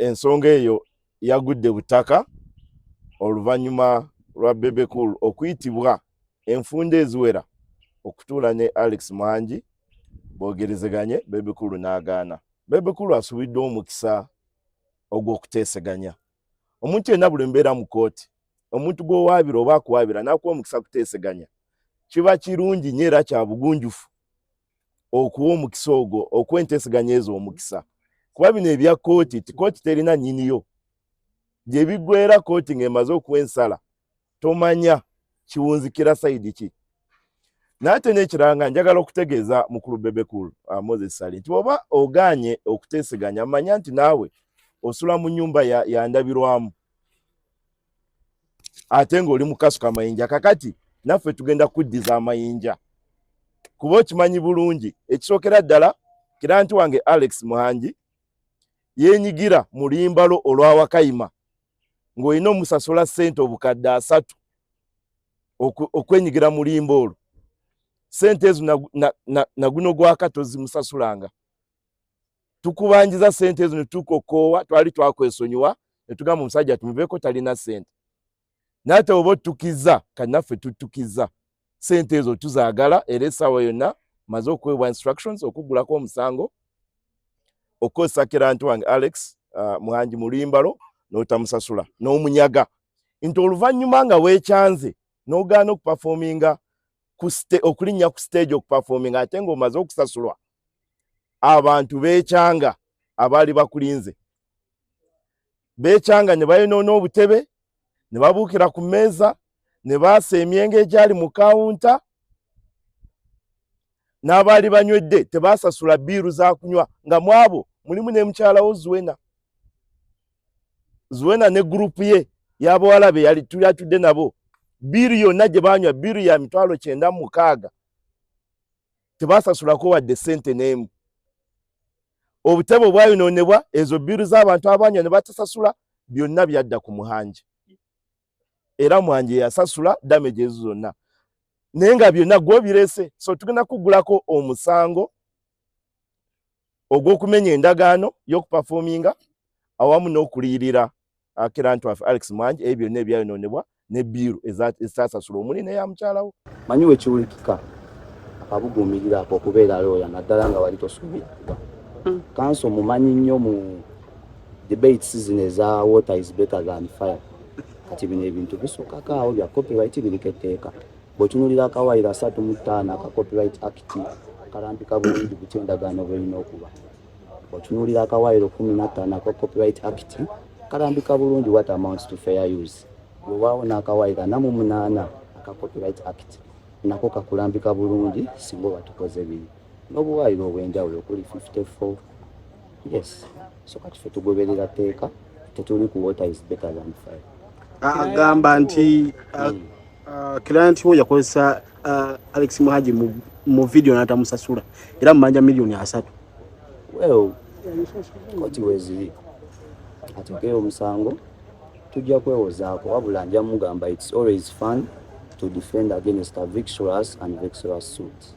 ensonga eyo yagudde butaka oluvannyuma lwa Bebe Cool okuyitibwa enfunda eziwera okutuula ne Alex Muhangi bogerezeganye Bebe Cool n'agaana. Bebe Cool asubiddwa omukisa ogw'okuteeseganya. Omuntu yenna buli mbeera mu kooti, omuntu gw'owaabira oba akuwaabira n'akuwa omukisa kuteeseganya, kiba kirungi nnyo era kya bugunjufu okuwa omukisa ogwo, okuwa enteeseganya ezo omukisa. Kuba bino ebya kooti, kooti terina nnyiniyo. Gye biggweera kooti ng'emaze okuwa ensala, tomanya kiwunzikira sayidi ki. N'ate n'ekiranga njagala okutegeeza mukulu Bebe Cool, Moses Sali, nti oba ogaanye okuteeseganya, manya nti naawe osula mu nnyumba ya ndabirwamu. Ate ng'oli mu kasuka amayinja, kakati naffe tugenda kuddiza amayinja. Kuba okimanyi bulungi, ekisookera ddala kiranti wange Alex Muhangi yeenyigira mu limbalo olwa Wakayima ng'olina omusasula ssente obukadde 3 okwenyigira mu limba olwo. Ssente ezo na guno gwaka tozimusasulanga. Tukubanjiza ssente ezo ne tukokoowa, twali twakwesonyiwa ne tugamba omusajja tumuveeko talina ssente. N'ate oba otukizza, kati naffe tutukizza. Ssente ezo tuzaagala era essaawa yonna maze okuweebwa instructions okuggulako omusango okozesa kiranti wange Alex Muhangi mu limbalo n'otamusasula n'omunyaga. Nti oluvannyuma nga weekyanze n'ogaana okupafominga okulinnya ku stage okupafominga ate ng'omaze okusasulwa, abantu beekyanga abaali bakulinze. Beekyanga ne bayonoona obutebe, ne babuukira ku mmeeza, ne baasa emyenge egyali mu kawunta, n'abaali banywedde tebaasasula bbiiru za kunywa, nga mu abo mulimu ne mukyalawo Zuwena. Zuwena ne gurupu ye y'abawala be yali tuyatudde nabo, bbiiru yonna gye baanywa bbiiru ya $960 tebaasasulako wadde ssente n'emu. Obutebe obwayonoonebwa, ezo bbiiru z'abantu abanywa ne batasasula, byonna byadda ku Muhangi. Era Muhangi yasasula damage ezo zonna. Naye nga byonna gw'obireese, so tugenda kuggulako omusango ogw'okumenya endagaano y'okupafominga awamu n'okuliyirira kiranti waffe Alex Muhangi ebyo byonna ebyayonoonebwa ne bbiiru ezitaasasula omuli n'eya mukyalawo. Manyi we kiwulikika akabuguumirira ako okubeera looya naddala nga wali tosuubira kuba. Kanso mumanyi nnyo mu debate season eza water is better than fire. Kati bino ebintu bisukako awo bya copyright biriko etteeka. Bw'otunuulira akawaayiro 35 aka Copyright Act kalambika bulungi butya endagaano bw'erina okuba. Bw'otunuulira akawaayiro 15 aka Copyright Act kalambika bulungi what amounts to fair use. Bw'obaawo n'akawaayiro 48 aka Copyright Act nako kakulambika bulungi singa oba tukoze biri. N'obuwaayiro obw'enjawulo okuli 54. Yes. So kati ffe tugoberera tteeka, tetuli ku water is better than fire. Agamba nti client we yakozesa Alex Muhangi mu video n'atamusasula era mumanja $3 million. Well, koti weziri atekeyo omusango tujja kwewozaako wabula nja mugamba it's always fun to defend against a vexatious and vexatious suits.